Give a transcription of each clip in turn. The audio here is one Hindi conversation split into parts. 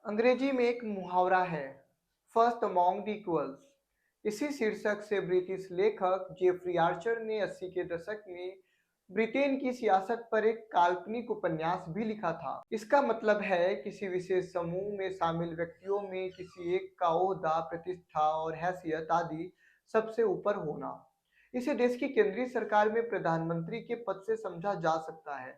अंग्रेजी में एक मुहावरा है, फर्स्ट अमॉन्ग द इक्वल्स। इसी शीर्षक से ब्रिटिश लेखक जेफरी आर्चर ने 80 के दशक में ब्रिटेन की सियासत पर एक काल्पनिक उपन्यास भी लिखा था। इसका मतलब है किसी विशेष समूह में शामिल व्यक्तियों में किसी एक का ओहदा, प्रतिष्ठा और हैसियत आदि सबसे ऊपर होना। इसे देश की केंद्रीय सरकार में प्रधानमंत्री के पद से समझा जा सकता है।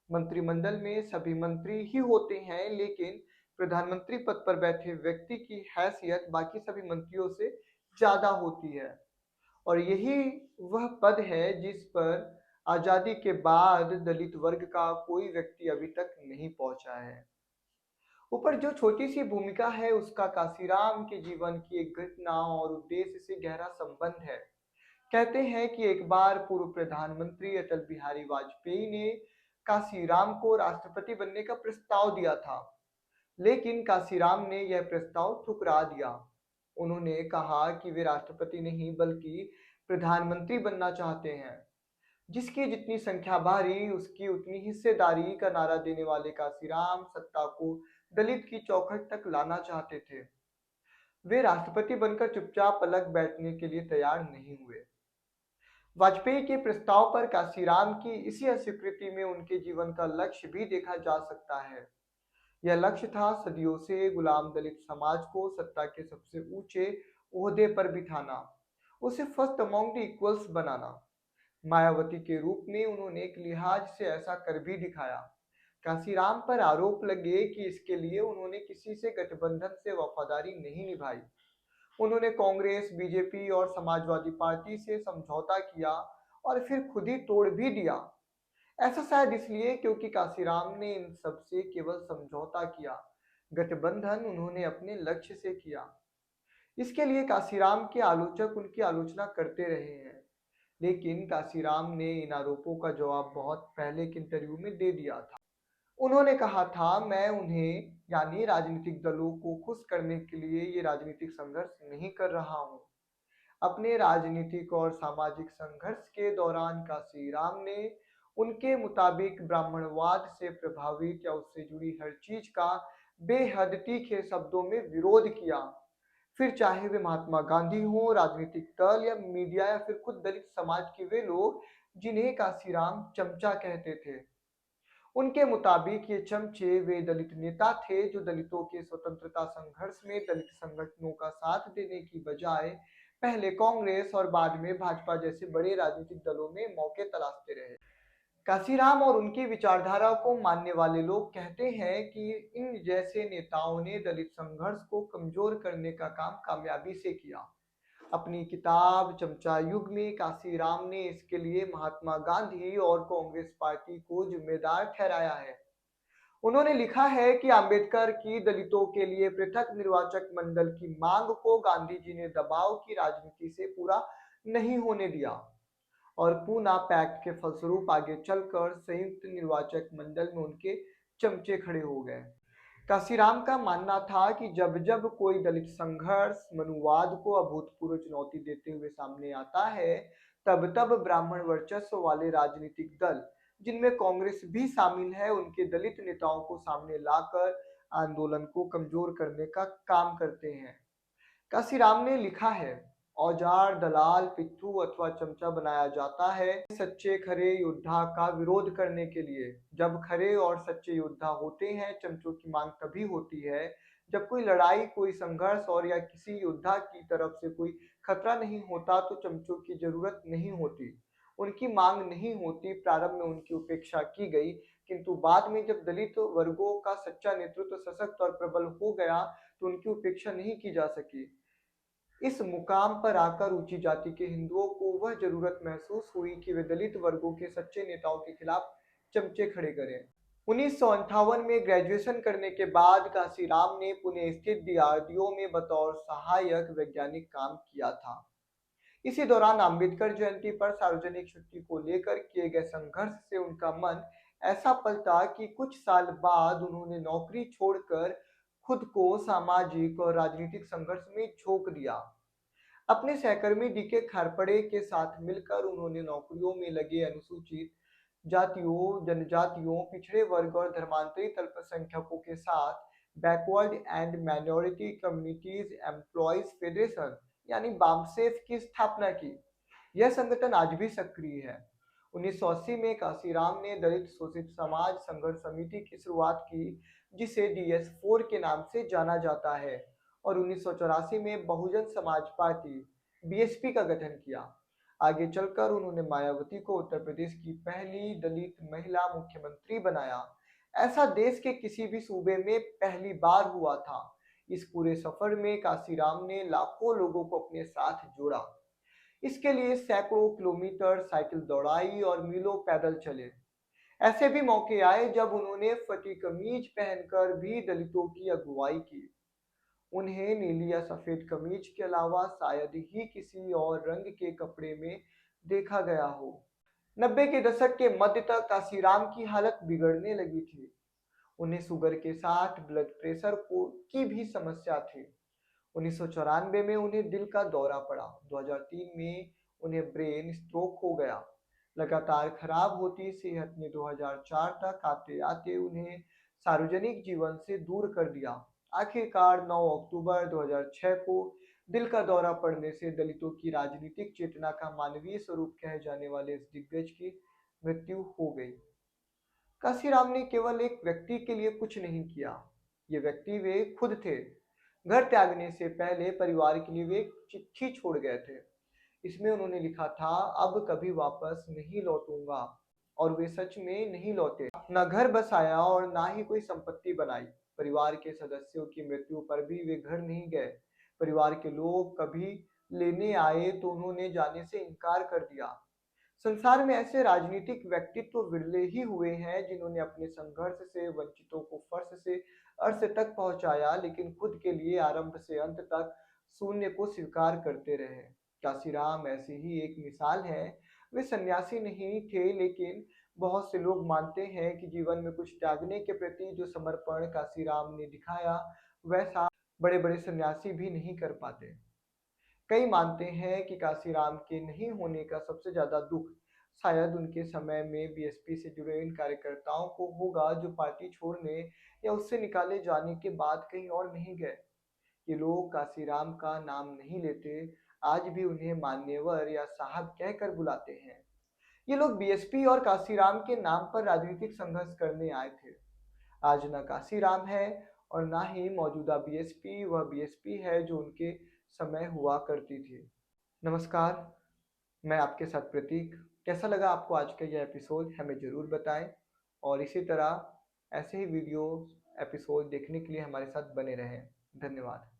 मंत्रिमंडल में सभी मंत्री ही होते हैं, लेकिन प्रधानमंत्री पद पर बैठे व्यक्ति की हैसियत बाकी सभी मंत्रियों से ज्यादा होती है। और यही वह पद है जिस पर आजादी के बाद दलित वर्ग का कोई व्यक्ति अभी तक नहीं पहुंचा है। ऊपर जो छोटी सी भूमिका है उसका काशीराम के जीवन की एक घटना और उद्देश्य से गहरा संबंध है। कहते हैं कि एक बार पूर्व प्रधानमंत्री अटल बिहारी वाजपेयी ने काशीराम को राष्ट्रपति बनने का प्रस्ताव दिया था, लेकिन काशीराम ने यह प्रस्ताव ठुकरा दिया। उन्होंने कहा कि वे राष्ट्रपति नहीं बल्कि प्रधानमंत्री बनना चाहते हैं। जिसकी जितनी संख्या भारी उसकी उतनी हिस्सेदारी का नारा देने वाले काशीराम सत्ता को दलित की चौखट तक लाना चाहते थे। वे राष्ट्रपति बनकर चुपचाप अलग बैठने के लिए तैयार नहीं हुए। वाजपेयी के प्रस्ताव पर काशीराम की इसी अस्वीकृति में उनके जीवन का लक्ष्य भी देखा जा सकता है। यह लक्ष्य था सदियों से गुलाम दलित समाज को सत्ता के सबसे ऊंचे ओहदे पर बिठाना, उसे फर्स्ट अमॉन्ग द इक्वल्स बनाना। मायावती के रूप में उन्होंने एक लिहाज से ऐसा कर भी दिखाया। काशीराम पर आरोप लगे कि इसके लिए उन्होंने किसी से गठबंधन से वफादारी नहीं निभाई। उन्होंने कांग्रेस, बीजेपी और समाजवादी पार्टी से समझौता किया और फिर खुद ही तोड़ भी दिया। ऐसा शायद इसलिए क्योंकि काशीराम ने इन सब से केवल समझौता किया, गठबंधन उन्होंने अपने लक्ष्य से किया। इसके लिए काशीराम के आलोचक उनकी आलोचना करते रहे हैं, लेकिन काशीराम ने इन आरोपों का जवाब बहुत पहले के इंटरव्यू में दे दिया था। उन्होंने कहा था, मैं उन्हें यानी राजनीतिक दलों को खुश करने के लिए ये राजनीतिक संघर्ष नहीं कर रहा हूँ। अपने राजनीतिक और सामाजिक संघर्ष के दौरान काशीराम ने उनके मुताबिक ब्राह्मणवाद से प्रभावित या उससे जुड़ी हर चीज का बेहद तीखे शब्दों में विरोध किया। फिर चाहे वे महात्मा गांधी हो, राजनीतिक दल या मीडिया या फिर खुद दलित समाज के वे लोग जिन्हें काशीराम चमचा कहते थे। उनके मुताबिक ये चमचे वे दलित नेता थे जो दलितों के स्वतंत्रता संघर्ष में दलित संगठनों का साथ देने की बजाय पहले कांग्रेस और बाद में भाजपा जैसे बड़े राजनीतिक दलों में मौके तलाशते रहे। काशीराम और उनकी विचारधारा को मानने वाले लोग कहते हैं कि इन जैसे नेताओं ने दलित संघर्ष को कमजोर करने का काम कामयाबी से किया। अपनी किताब चमचा युग में काशीराम ने इसके लिए महात्मा गांधी और कांग्रेस पार्टी को जिम्मेदार ठहराया है। उन्होंने लिखा है कि अंबेडकर की दलितों के लिए पृथक निर्वाचक मंडल की मांग को गांधी जी ने दबाव की राजनीति से पूरा नहीं होने दिया और पूना पैक्ट के फलस्वरूप आगे चलकर संयुक्त निर्वाचक मंडल में उनके चमचे खड़े हो गए। काशीराम का मानना था कि जब जब कोई दलित संघर्ष मनुवाद को अभूतपूर्व चुनौती देते हुए सामने आता है, तब तब ब्राह्मण वर्चस्व वाले राजनीतिक दल, जिनमें कांग्रेस भी शामिल है, उनके दलित नेताओं को सामने लाकर आंदोलन को कमजोर करने का काम करते हैं। काशीराम ने लिखा है, औजार, दलाल, पिट्ठू अथवा चमचा बनाया जाता है सच्चे खरे योद्धा का विरोध करने के लिए। जब खरे और सच्चे योद्धा होते हैं, चमचों की मांग तभी होती है जब कोई लड़ाई, कोई संघर्ष और या किसी योद्धा की तरफ से कोई खतरा नहीं होता तो चमचों की जरूरत नहीं होती, उनकी मांग नहीं होती। प्रारंभ में उनकी उपेक्षा की गई, किंतु बाद में जब दलित वर्गों का सच्चा नेतृत्व सशक्त और प्रबल हो गया तो उनकी उपेक्षा नहीं की जा सकी। इस मुकाम पर आकर ऊंची जाति के हिंदुओं को वह जरूरत महसूस हुई कि वे दलित वर्गों के सच्चे नेताओं के खिलाफ चमचे खड़े करें। 1958 में ग्रेजुएशन करने के बाद काशीराम ने पुणे स्थित डीआरडीओ में बतौर सहायक वैज्ञानिक काम किया था। इसी दौरान अंबेडकर जयंती पर सार्वजनिक छुट्टी को लेकर किए गए संघर्ष से उनका मन ऐसा पलटा कि कुछ साल बाद उन्होंने नौकरी छोड़कर खुद को सामाजिक और राजनीतिक संघर्ष में झोंक दिया। अपने सहकर्मी डीके खारपड़े के साथ मिलकर उन्होंने नौकरियों में लगे अनुसूचित जातियों, जनजातियों, पिछड़े वर्ग और धर्मांतरित अल्पसंख्यकों के साथ backward and minority communities employees federation यानी बामसेफ की स्थापना की। यह संगठन आज भी सक्रिय है। 1980 में काशीराम ने दलित शोषित समाज संघर्ष समिति की शुरुआत की, जिसे DS4 के नाम से जाना जाता है, और 1984 में बहुजन समाज पार्टी BSP का गठन किया। आगे चलकर उन्होंने मायावती को उत्तर प्रदेश की पहली दलित महिला मुख्यमंत्री बनाया। ऐसा देश के किसी भी सूबे में पहली बार हुआ था। इस पूरे सफर में काशीराम ने लाखों लोगों को अपने साथ जोड़ा। इसके लिए सैकड़ों किलोमीटर साइकिल दौड़ाई और मीलों पैदल चले। ऐसे भी मौके आए जब उन्होंने फटी कमीज पहनकर भी दलितों की अगुवाई की। उन्हें नीली या सफेद कमीज के अलावा शायद ही किसी और रंग के कपड़े में देखा गया हो। 90 के दशक के मध्य तक काशीराम की हालत बिगड़ने लगी थी। उन्हें शुगर के साथ ब्लड प्रेशर को की भी समस्या थी। 1994 में उन्हें दिल का दौरा पड़ा। 2003 में उन्हें ब्रेन स्ट्रोक हो गया। लगातार खराब होती सेहत ने 2004 तक आते आते उन्हें सार्वजनिक जीवन से दूर कर दिया। आखिरकार 9 अक्टूबर 2006 को दिल का दौरा पड़ने से दलितों की राजनीतिक चेतना का मानवीय स्वरूप कहे जाने वाले इस दिग्गज की मृत्यु हो गई। काशीराम ने केवल एक व्यक्ति के लिए कुछ नहीं किया, ये व्यक्ति वे खुद थे। घर त्यागने से पहले परिवार के लिए वे एक चिट्ठी छोड़ गए थे। इसमें उन्होंने लिखा था, अब कभी वापस नहीं लौटूंगा, और वे सच में नहीं लौटे। न घर बसाया और ना ही कोई संपत्ति बनाई। परिवार के सदस्यों की मृत्यु पर भी वे घर नहीं गए। परिवार के लोग कभी लेने आए तो उन्होंने जाने से इनकार कर दिया। संसार में ऐसे राजनीतिक व्यक्तित्व विरले ही हुए हैं जिन्होंने अपने संघर्ष से वंचितों को फर्श से अर्श तक पहुंचाया, लेकिन खुद के लिए आरंभ से अंत तक शून्य को स्वीकार करते रहे। काशीराम ऐसी ही एक मिसाल है। वे सन्यासी नहीं थे, लेकिन बहुत से लोग मानते हैं कि जीवन में कुछ त्यागने के प्रति जो समर्पण काशीराम ने दिखाया, वैसा बड़े बड़े सन्यासी भी नहीं कर पाते। कई मानते हैं कि काशीराम के नहीं होने का सबसे ज्यादा दुख शायद उनके समय में BSP से जुड़े इन कार्यकर्ताओं को होगा, जो पार्टी छोड़ने या उससे निकाले जाने के बाद कहीं और नहीं गए। ये लोग काशीराम का नाम नहीं लेते, आज भी उन्हें मान्यवर या साहब कहकर बुलाते हैं। ये लोग BSP और काशीराम के नाम पर राजनीतिक संघर्ष करने आए थे। आज ना काशीराम है और ना ही मौजूदा BSP वह BSP है जो उनके समय हुआ करती थी। नमस्कार, मैं आपके साथ प्रतीक। कैसा लगा आपको आज का यह एपिसोड, हमें ज़रूर बताएं, और इसी तरह ऐसे ही वीडियो एपिसोड देखने के लिए हमारे साथ बने रहें। धन्यवाद।